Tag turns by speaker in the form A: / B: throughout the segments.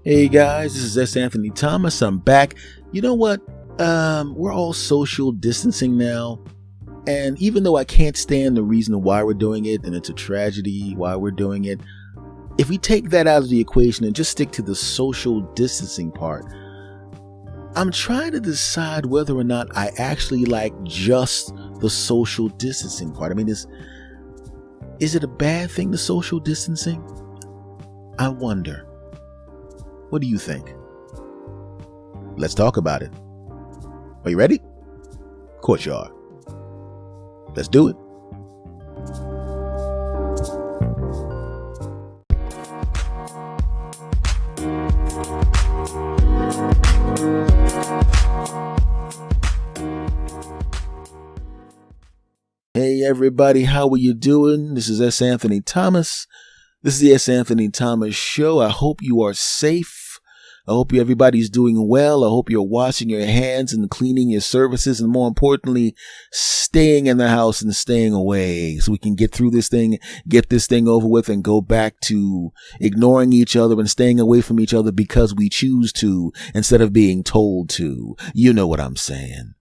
A: Hey guys, this is S. Anthony Thomas. I'm back. You know what? We're all social distancing now. And even though I can't stand the reason why we're doing it, and it's a tragedy why we're doing it, if we take that out of the equation and just stick to the social distancing part, I'm trying to decide whether or not I actually like just the social distancing part. I mean, is it a bad thing, the social distancing? I wonder. What do you think? Let's talk about it. Are you ready? Of course you are. Let's do it. Hey everybody, how are you doing? This is S. Anthony Thomas. This is the S. Anthony Thomas Show. I hope you are safe. I hope everybody's doing well. I hope you're washing your hands and cleaning your surfaces, and more importantly, staying in the house and staying away so we can get through this thing, get this thing over with, and go back to ignoring each other and staying away from each other because we choose to instead of being told to. You know what I'm saying.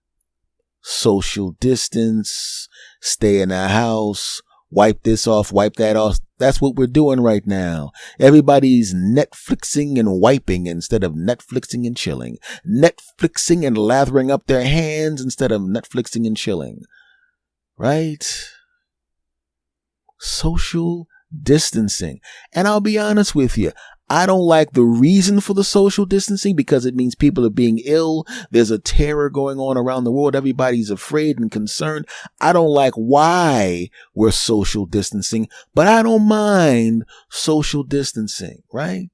A: Social distance, stay in the house, wipe this off, wipe that off. That's what we're doing right now. Everybody's Netflixing and wiping instead of Netflixing and chilling. Netflixing and lathering up their hands instead of Netflixing and chilling. Right? Social distancing. And I'll be honest with you, I don't like the reason for the social distancing because it means people are being ill. There's a terror going on around the world. Everybody's afraid and concerned. I don't like why we're social distancing, but I don't mind social distancing, right?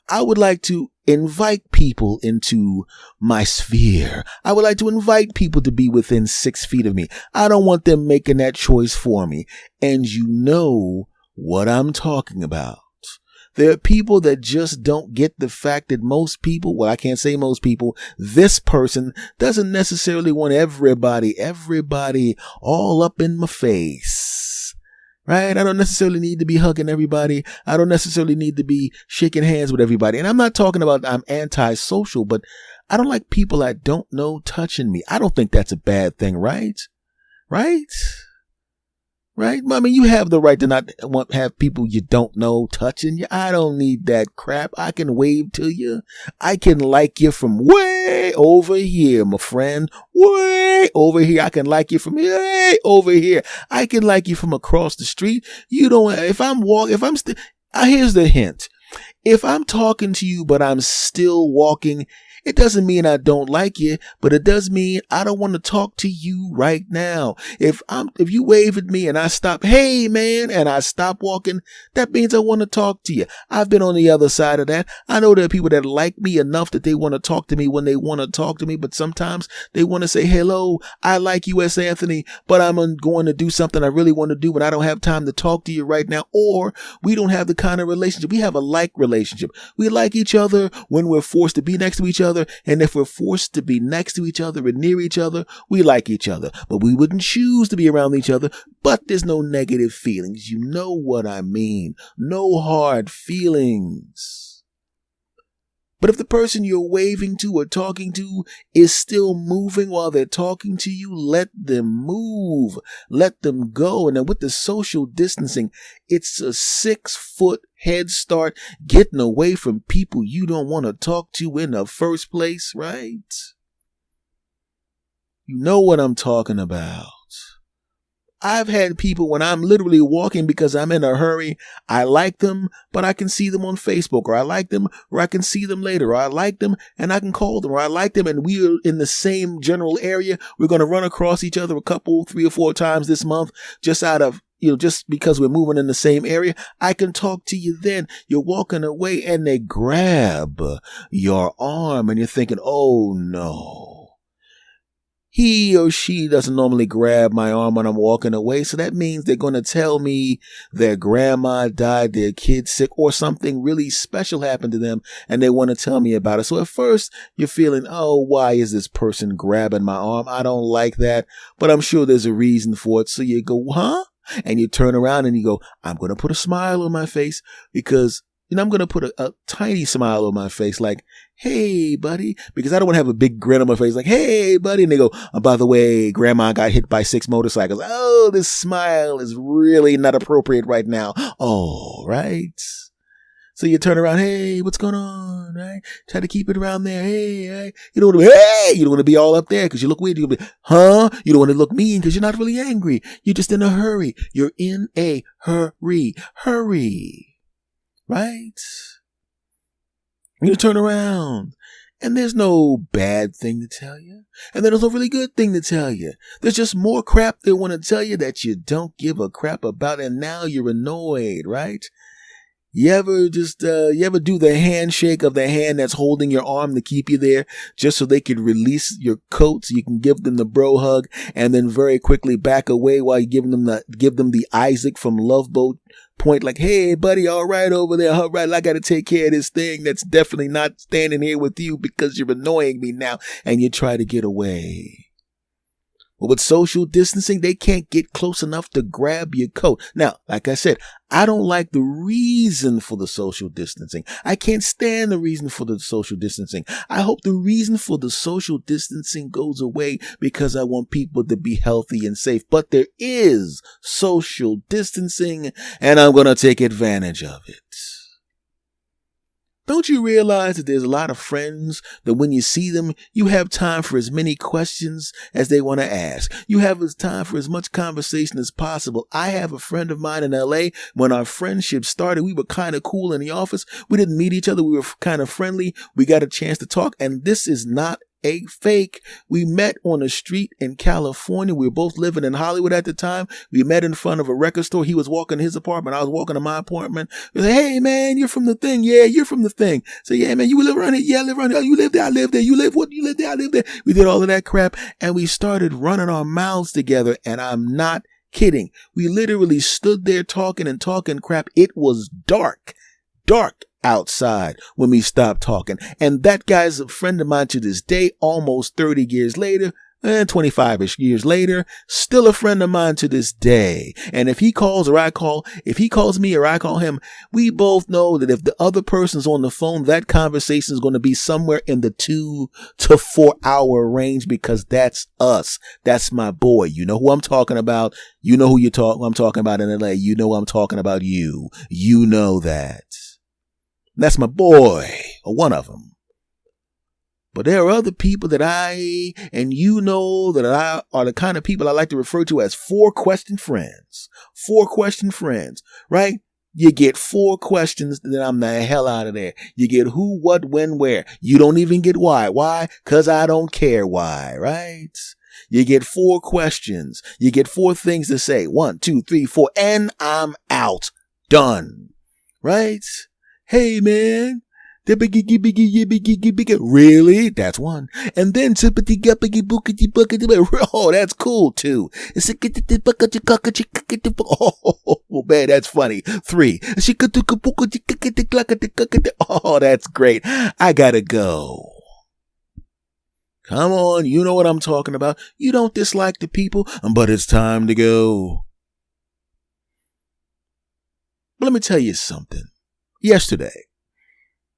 A: I would like to invite people into my sphere. I would like to invite people to be within 6 feet of me. I don't want them making that choice for me. And you know what I'm talking about. There are people that just don't get the fact that most people, well, I can't say most people, this person doesn't necessarily want everybody all up in my face, right? I don't necessarily need to be hugging everybody. I don't necessarily need to be shaking hands with everybody. And I'm not talking about I'm antisocial, but I don't like people I don't know touching me. I don't think that's a bad thing, right? Right? Right? I mean, you have the right to not have people you don't know touching you. I don't need that crap. I can wave to you. I can like you from way over here, my friend. Way over here. I can like you from way over here. I can like you from across the street. You don't, here's the hint. If I'm talking to you, but I'm still walking, it doesn't mean I don't like you, but it does mean I don't want to talk to you right now. If you wave at me and I stop, hey man, and I stop walking, that means I want to talk to you. I've been on the other side of that. I know there are people that like me enough that they want to talk to me when they want to talk to me, but sometimes they want to say, hello, I like you, S. Anthony, but I'm going to do something I really want to do, but I don't have time to talk to you right now. Or we don't have the kind of relationship. We have a like relationship. We like each other when we're forced to be next to each other. And if we're forced to be next to each other and near each other, we like each other. But we wouldn't choose to be around each other. But there's no negative feelings. You know what I mean. No hard feelings. But if the person you're waving to or talking to is still moving while they're talking to you, let them move. Let them go. And then with the social distancing, it's a 6-foot head start getting away from people you don't want to talk to in the first place, right? You know what I'm talking about. I've had people when I'm literally walking because I'm in a hurry. I like them, but I can see them on Facebook, or I like them, or I can see them later, or I like them and I can call them, or I like them and we're in the same general area. We're going to run across each other 3 or 4 times this month just out of, just because we're moving in the same area. I can talk to you then. You're walking away and they grab your arm and you're thinking, oh no. He or she doesn't normally grab my arm when I'm walking away. So that means they're going to tell me their grandma died, their kid's sick, or something really special happened to them, and they want to tell me about it. So at first you're feeling, oh, why is this person grabbing my arm? I don't like that, but I'm sure there's a reason for it. So you go, huh? And you turn around and you go, I'm going to put a smile on my face because I'm going to put a tiny smile on my face like, hey, buddy, because I don't want to have a big grin on my face like, hey, buddy. And they go, oh, by the way, grandma got hit by 6 motorcycles. Oh, this smile is really not appropriate right now. Oh, right. So you turn around, hey, what's going on, right? Try to keep it around there, hey. You don't want to be all up there because you look weird. You'll be, huh? You don't want to look mean because you're not really angry. You're just in a hurry. You're in a hurry. Hurry, right? You turn around and there's no bad thing to tell you. And there's no really good thing to tell you. There's just more crap they want to tell you that you don't give a crap about. And now you're annoyed, right? You ever do the handshake of the hand that's holding your arm to keep you there just so they could release your coat so you can give them the bro hug and then very quickly back away while you give them the Isaac from Love Boat point like, hey, buddy, all right over there. All right, I got to take care of this thing that's definitely not standing here with you because you're annoying me now, and you try to get away. Well, with social distancing, they can't get close enough to grab your coat. Now, like I said, I don't like the reason for the social distancing. I can't stand the reason for the social distancing. I hope the reason for the social distancing goes away because I want people to be healthy and safe. But there is social distancing, and I'm going to take advantage of it. Don't you realize that there's a lot of friends that when you see them, you have time for as many questions as they want to ask. You have time for as much conversation as possible. I have a friend of mine in LA. When our friendship started, we were kind of cool in the office. We didn't meet each other. We were kind of friendly. We got a chance to talk. And this is not a fake. We met on a street in California. We were both living in Hollywood at the time. We met in front of a record store. He was walking to his apartment. I was walking to my apartment. We said, hey, man, you're from the thing. Yeah, you're from the thing. So, yeah, man, you live around here. Yeah, I live around here. Oh, you live there. I live there. You live what? You live there. I live there. We did all of that crap. And we started running our mouths together. And I'm not kidding. We literally stood there talking crap. It was dark outside when we stopped talking. And that guy's a friend of mine to this day, almost 30 years later, 25-ish years later, still a friend of mine to this day. And if he calls or I call, if he calls me or I call him, we both know that if the other person's on the phone, that conversation is going to be somewhere in the 2 to 4 hour range because that's us. That's my boy. You know who I'm talking about. You know who I'm talking about in LA. You know I'm talking about you. You know that. That's my boy, or one of them. But there are other people that I are the kind of people I like to refer to as 4-question friends. 4-question friends, right? You get 4 questions, then I'm the hell out of there. You get who, what, when, where. You don't even get why. Why? Because I don't care why, right? You get 4 questions. You get 4 things to say. 1, 2, 3, 4, and I'm out. Done. Right? Hey, man. Really? That's 1. And then, oh, that's cool, too. Oh, man, that's funny. 3. Oh, that's great. I gotta go. Come on, you know what I'm talking about. You don't dislike the people, but it's time to go. But let me tell you something. Yesterday.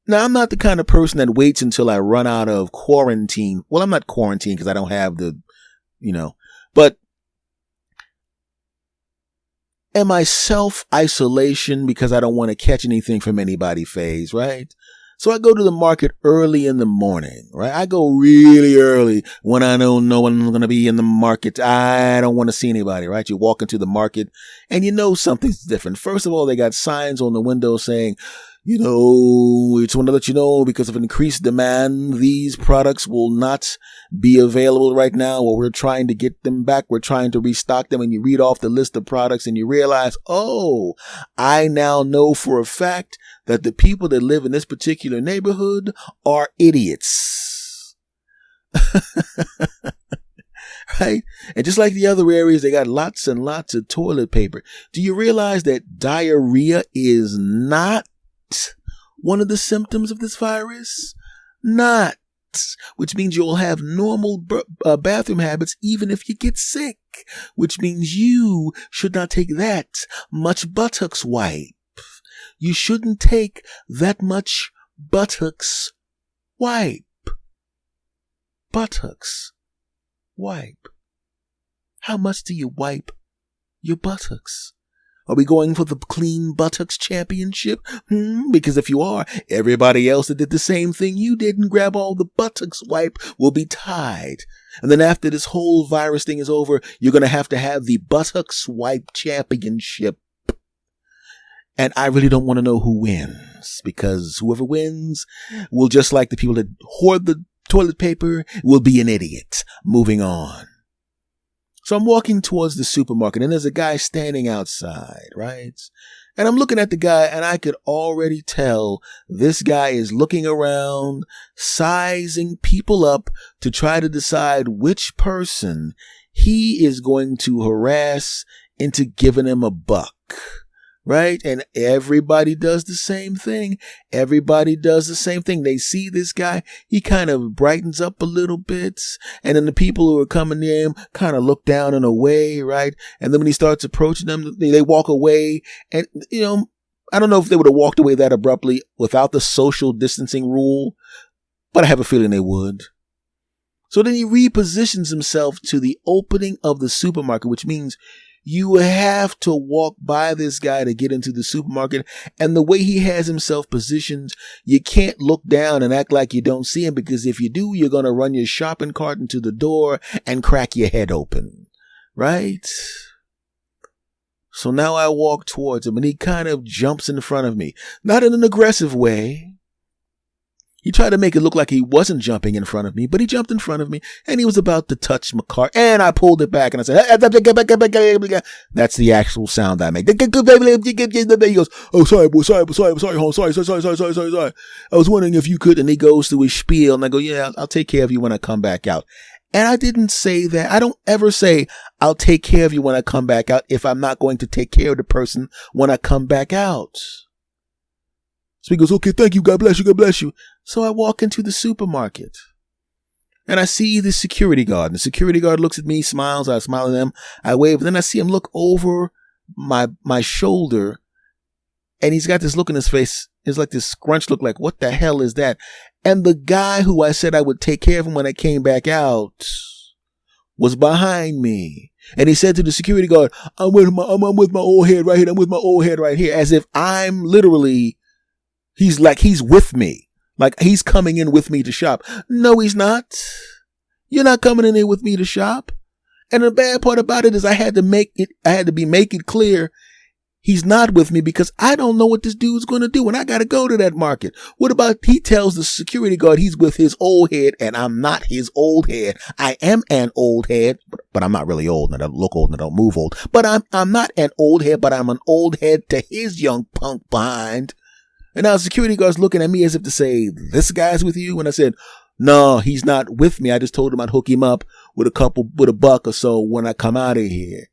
A: Now, I'm not the kind of person that waits until I run out of quarantine. Well, I'm not quarantined because I don't have but am I self-isolation because I don't want to catch anything from anybody phase, right? So I go to the market early in the morning, right? I go really early when I don't know when I'm going to be in the market. I don't want to see anybody, right? You walk into the market and you know something's different. First of all, they got signs on the window saying, we just want to let you know because of increased demand, these products will not be available right now, or we're trying to get them back. We're trying to restock them. And you read off the list of products and you realize, oh, I now know for a fact that the people that live in this particular neighborhood are idiots. Right? And just like the other areas, they got lots and lots of toilet paper. Do you realize that diarrhea is not one of the symptoms of this virus? Not. Which means you'll have normal bathroom habits even if you get sick. Which means you should not take that much buttocks wipe. you shouldn't take that much buttocks wipe. Buttocks wipe. How much do you wipe your buttocks? Are we going for the clean buttocks championship? Because if you are, everybody else that did the same thing you did and grab all the buttocks wipe will be tied. And then after this whole virus thing is over, you're going to have the buttocks wipe championship. And I really don't want to know who wins, because whoever wins will, just like the people that hoard the toilet paper, will be an idiot. Moving on. So I'm walking towards the supermarket and there's a guy standing outside, right? And I'm looking at the guy and I could already tell this guy is looking around, sizing people up to try to decide which person he is going to harass into giving him a buck. Right? And everybody does the same thing. They see this guy. He kind of brightens up a little bit. And then the people who are coming near him kind of look down and away. Right? And then when he starts approaching them, they walk away. And, I don't know if they would have walked away that abruptly without the social distancing rule, but I have a feeling they would. So then he repositions himself to the opening of the supermarket, which means you have to walk by this guy to get into the supermarket. And the way he has himself positioned, you can't look down and act like you don't see him, because if you do, you're going to run your shopping cart into the door and crack your head open. Right? So now I walk towards him and he kind of jumps in front of me. Not in an aggressive way. He tried to make it look like he wasn't jumping in front of me, but he jumped in front of me and he was about to touch my cart, and I pulled it back and I said, that's the actual sound I make. He goes, oh, sorry, home, sorry. I was wondering if you could, and he goes through his spiel and I go, yeah, I'll take care of you when I come back out. And I didn't say that. I don't ever say I'll take care of you when I come back out if I'm not going to take care of the person when I come back out. So he goes, okay, thank you. God bless you. So I walk into the supermarket and I see the security guard. And the security guard looks at me, smiles. I smile at him. I wave. And then I see him look over my shoulder, and he's got this look in his face. It's like this scrunch look, like, what the hell is that? And the guy who I said I would take care of him when I came back out was behind me. And he said to the security guard, I'm with my old head right here. As if I'm literally, he's with me. Like he's coming in with me to shop. No, he's not. You're not coming in here with me to shop. And the bad part about it is I had to make it clear he's not with me, because I don't know what this dude's going to do, and I got to go to that market. What about he tells the security guard he's with his old head, and I'm not his old head. I am an old head, but I'm not really old, and I don't look old, and I don't move old. But I'm not an old head, but I'm an old head to his young punk behind. And now the security guard's looking at me as if to say, this guy's with you? And I said, no, he's not with me. I just told him I'd hook him up with a buck or so when I come out of here.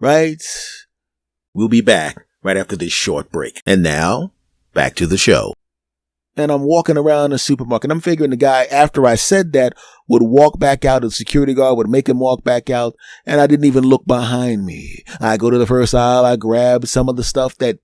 A: Right? We'll be back right after this short break. And now, back to the show. And I'm walking around the supermarket. I'm figuring the guy, after I said that, would walk back out. The security guard would make him walk back out. And I didn't even look behind me. I go to the first aisle. I grab some of the stuff that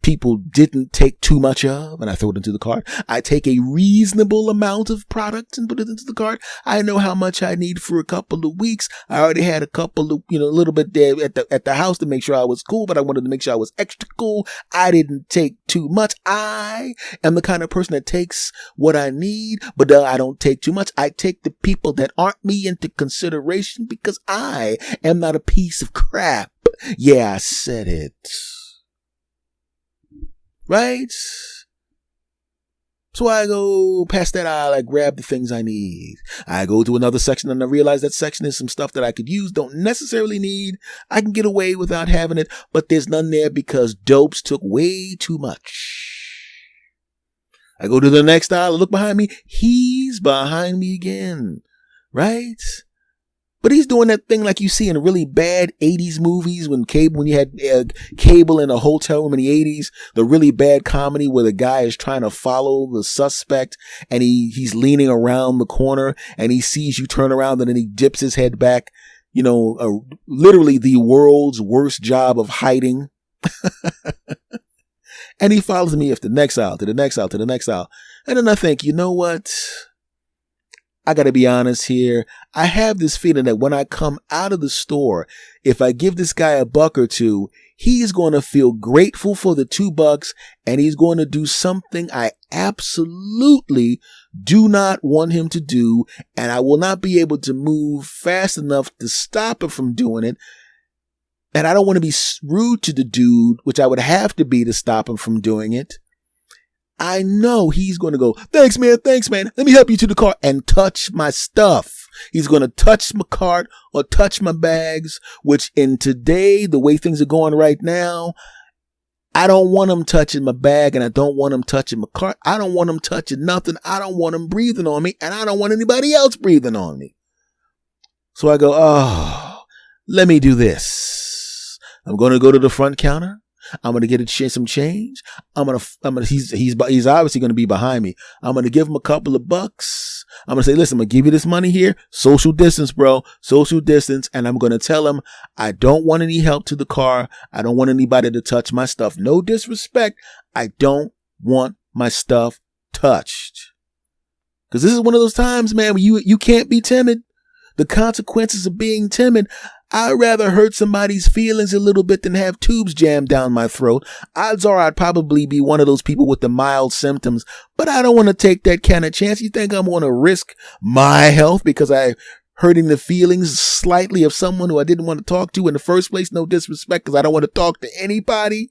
A: people didn't take too much of, and I throw it into the cart. I take a reasonable amount of product and put it into the cart. I know how much I need for a couple of weeks. I already had a couple of, a little bit there at the house to make sure I was cool, but I wanted to make sure I was extra cool. I didn't take too much. I am the kind of person that takes what I need, but I don't take too much. I take the people that aren't me into consideration, because I am not a piece of crap. Yeah, I said it. Right? So I go past that aisle, I grab the things I need. I go to another section and I realize that section is some stuff that I could use, don't necessarily need. I can get away without having it, but there's none there because dopes took way too much. I go to the next aisle, I look behind me. He's behind me again. Right? But he's doing that thing like you see in really bad 80s movies when you had cable in a hotel room in the 80s, the really bad comedy where the guy is trying to follow the suspect and he's leaning around the corner and he sees you turn around and then he dips his head back. Literally the world's worst job of hiding. And he follows me to the next aisle, to the next aisle, to the next aisle. And then I think, you know what? I got to be honest here. I have this feeling that when I come out of the store, if I give this guy $1 or $2, he's going to feel grateful for the $2 and he's going to do something I absolutely do not want him to do. And I will not be able to move fast enough to stop him from doing it. And I don't want to be rude to the dude, which I would have to be to stop him from doing it. I know he's going to go, thanks, man. Let me help you to the car and touch my stuff. He's going to touch my cart or touch my bags, which in today, the way things are going right now, I don't want him touching my bag and I don't want him touching my cart. I don't want him touching nothing. I don't want him breathing on me and I don't want anybody else breathing on me. So I go, oh, let me do this. I'm going to go to the front counter. I'm going to get some change. He's obviously going to be behind me. I'm going to give him a couple of bucks. I'm going to say, listen, I'm going to give you this money here. Social distance, bro. Social distance. And I'm going to tell him, I don't want any help to the car. I don't want anybody to touch my stuff. No disrespect. I don't want my stuff touched. Because this is one of those times, man, where you can't be timid. The consequences of being timid. I'd rather hurt somebody's feelings a little bit than have tubes jammed down my throat. Odds are I'd probably be one of those people with the mild symptoms, but I don't want to take that kind of chance. You think I'm going to risk my health because I'm hurting the feelings slightly of someone who I didn't want to talk to in the first place? No disrespect, because I don't want to talk to anybody.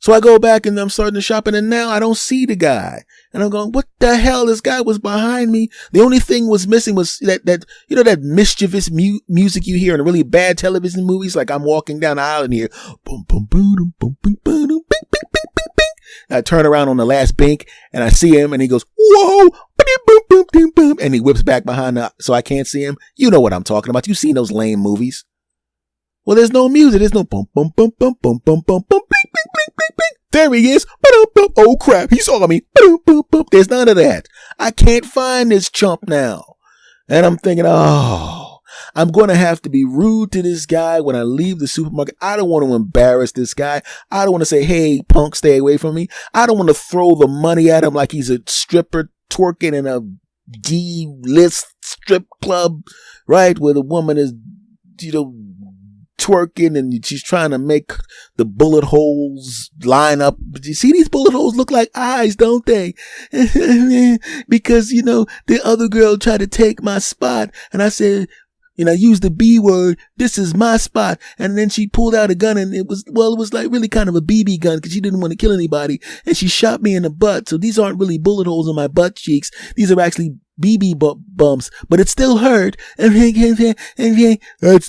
A: So I go back and I'm starting to shop and now I don't see the guy. And I'm going, what the hell? This guy was behind me. The only thing was missing was that mischievous music you hear in really bad television movies. Like I'm walking down the aisle and hear boom, boom, boom, boom, boom, boom, boom, bing, bing, bing, bing, bing. I turn around on the last bink and I see him and he goes, whoa, boom, boom, boom, boom, and he whips back behind so I can't see him. You know what I'm talking about. You've seen those lame movies. Well, there's no music. There's no boom, boom, boom, boom, boom, boom, boom, boom, bing, bing, bing, bing, bing. There he is. Oh crap. He saw me. There's none of that. I can't find this chump now. And I'm thinking, oh, I'm going to have to be rude to this guy when I leave the supermarket. I don't want to embarrass this guy. I don't want to say, hey, punk, stay away from me. I don't want to throw the money at him like he's a stripper twerking in a D-list strip club, right? Where the woman is, twerking and she's trying to make the bullet holes line up. But you see, these bullet holes look like eyes, don't they? Because, the other girl tried to take my spot and I said, I used the B word, this is my spot. And then she pulled out a gun and it was like really kind of a BB gun because she didn't want to kill anybody. And she shot me in the butt. So these aren't really bullet holes in my butt cheeks. These are actually BB bumps, but it still hurt. That's a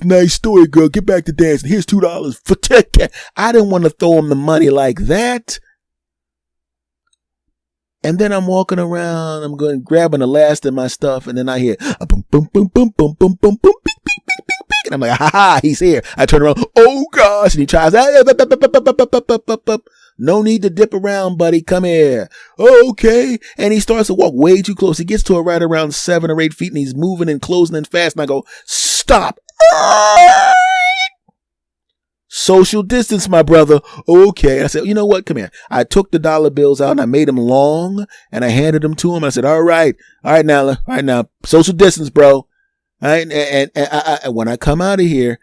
A: nice story, girl. Get back to dancing. Here's $2 for ticket. I didn't want to throw him the money like that. And then I'm walking around, I'm grabbing the last of my stuff, and then I hear a boom, boom, boom, boom, boom, boom, boom, boom, bing, bing, bing, bing, bing. And I'm like, ha ha, he's here. I turn around, oh gosh, and he tries, no need to dip around, buddy, come here. Okay. And he starts to walk way too close. He gets to right around 7 or 8 feet, and he's moving and closing in fast, and I go, stop. Social distance, my brother. Okay. And I said, you know what? Come here. I took the dollar bills out and I made them long and I handed them to him. I said, all right now, social distance, bro. All right. And when I come out of here,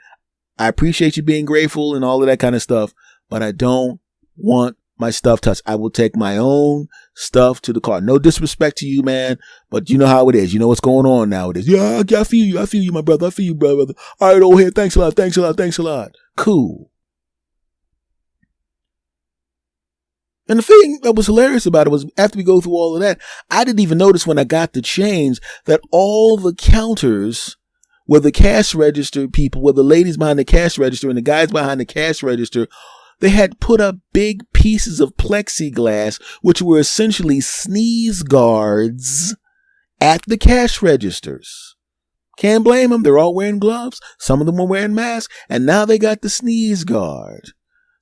A: I appreciate you being grateful and all of that kind of stuff, but I don't want my stuff touched. I will take my own stuff to the car. No disrespect to you, man, but you know how it is. You know what's going on nowadays. Yeah, I feel you. I feel you, my brother. I feel you, brother. All right, old head. Thanks a lot. Cool. And the thing that was hilarious about it was after we go through all of that, I didn't even notice when I got the change that all the counters were the cash register people, were the ladies behind the cash register and the guys behind the cash register. They had put up big pieces of plexiglass, which were essentially sneeze guards at the cash registers. Can't blame them. They're all wearing gloves. Some of them were wearing masks, and now they got the sneeze guard.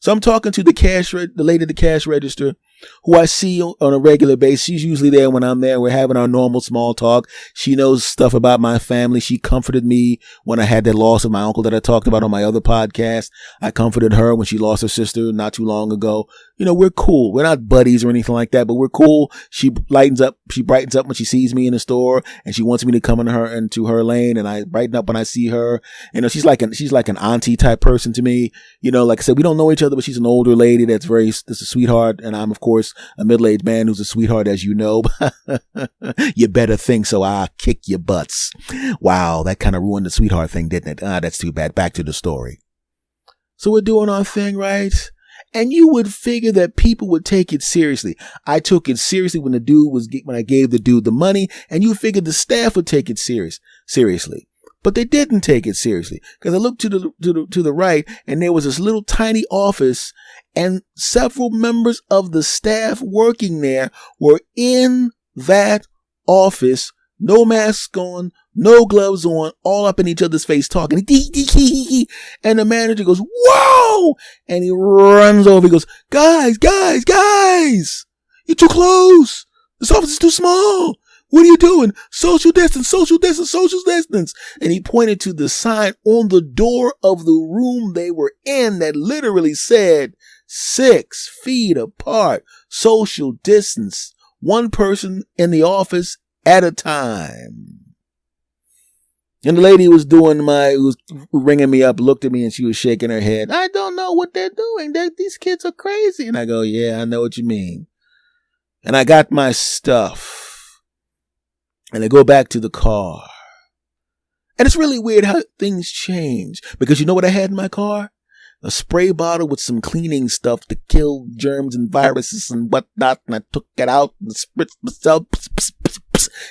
A: So I'm talking to the lady at the cash register, who I see on a regular basis. She's usually there when I'm there. We're having our normal small talk. She knows stuff about my family. She comforted me when I had that loss of my uncle that I talked about on my other podcast. I comforted her when she lost her sister not too long ago. You know, we're cool. We're not buddies or anything like that, but we're cool. She brightens up when she sees me in the store, and she wants me to come into her lane, and I brighten up when I see her. You know, she's like an auntie type person to me. You know, like I said, we don't know each other, but she's an older lady that's a sweetheart, and I'm of course a middle-aged man who's a sweetheart, as you know. You better think so. I'll kick your butts. Wow, that kind of ruined the sweetheart thing, didn't it? That's too bad. Back to the story. So we're doing our thing, right? And you would figure that people would take it seriously. I took it seriously when I gave the dude the money, and you figured the staff would take it seriously. But they didn't take it seriously, because I looked to the right, and there was this little tiny office, and several members of the staff working there were in that office, no masks on, no gloves on, all up in each other's face talking. And the manager goes, "Whoa!" And he runs over. He goes, guys, you're too close. This office is too small. What are you doing? Social distance, social distance, social distance. And he pointed to the sign on the door of the room they were in that literally said 6 feet apart, social distance, one person in the office at a time. And the lady who was ringing me up, looked at me, and she was shaking her head. "I don't know what they're doing. These kids are crazy." And I go, "Yeah, I know what you mean." And I got my stuff, and I go back to the car. And it's really weird how things change, because you know what I had in my car? A spray bottle with some cleaning stuff to kill germs and viruses and whatnot. And I took it out and spritzed myself,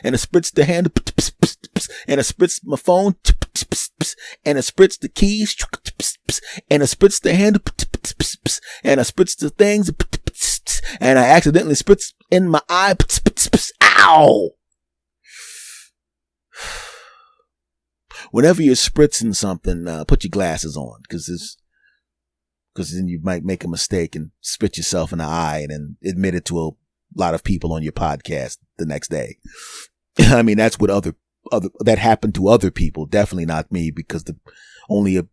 A: and I spritzed the hand, and I spritzed my phone, and I spritzed the keys, and I spritzed the hand, and I spritzed the things, and I accidentally spritzed in my eye. Ow! Whenever you're spritzing something, put your glasses on, because then you might make a mistake and spit yourself in the eye and then admit it to a lot of people on your podcast the next day. I mean, that's what that happened to other people. Definitely not me, because only a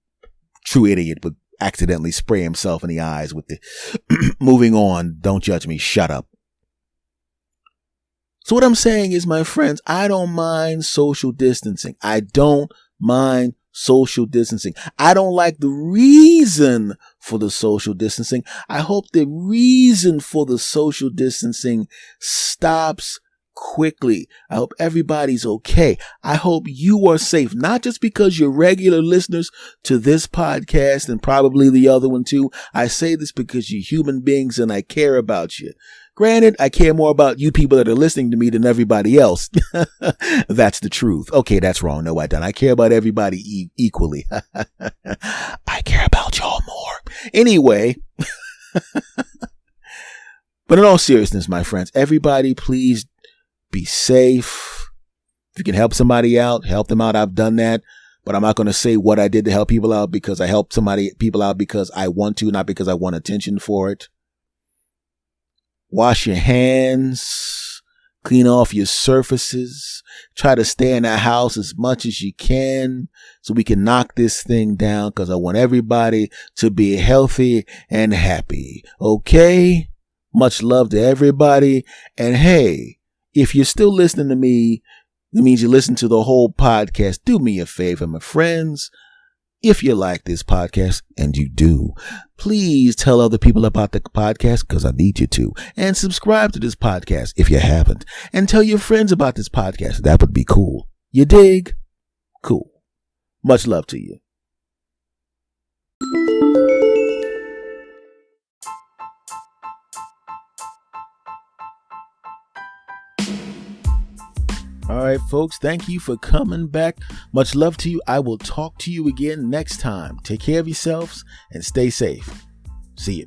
A: true idiot would accidentally spray himself in the eyes with the moving on. Don't judge me. Shut up. So what I'm saying is, my friends, I don't mind social distancing. I don't mind social distancing. I don't like the reason for the social distancing. I hope the reason for the social distancing stops quickly. I hope everybody's okay. I hope you are safe, not just because you're regular listeners to this podcast and probably the other one too. I say this because you're human beings and I care about you. Granted, I care more about you people that are listening to me than everybody else. That's the truth. Okay, that's wrong. No, I don't. I care about everybody equally. I care about y'all more. Anyway, but in all seriousness, my friends, everybody please be safe. If you can help somebody out, help them out. I've done that. But I'm not going to say what I did to help people out, because I helped people out because I want to, not because I want attention for it. Wash your hands, clean off your surfaces, try to stay in the house as much as you can so we can knock this thing down, because I want everybody to be healthy and happy. Okay? Much love to everybody. And hey, if you're still listening to me, it means you listen to the whole podcast. Do me a favor, my friends. If you like this podcast, and you do, please tell other people about the podcast, because I need you to. And subscribe to this podcast if you haven't. And tell your friends about this podcast. That would be cool. You dig? Cool. Much love to you. All right, folks, thank you for coming back. Much love to you. I will talk to you again next time. Take care of yourselves and stay safe. See you.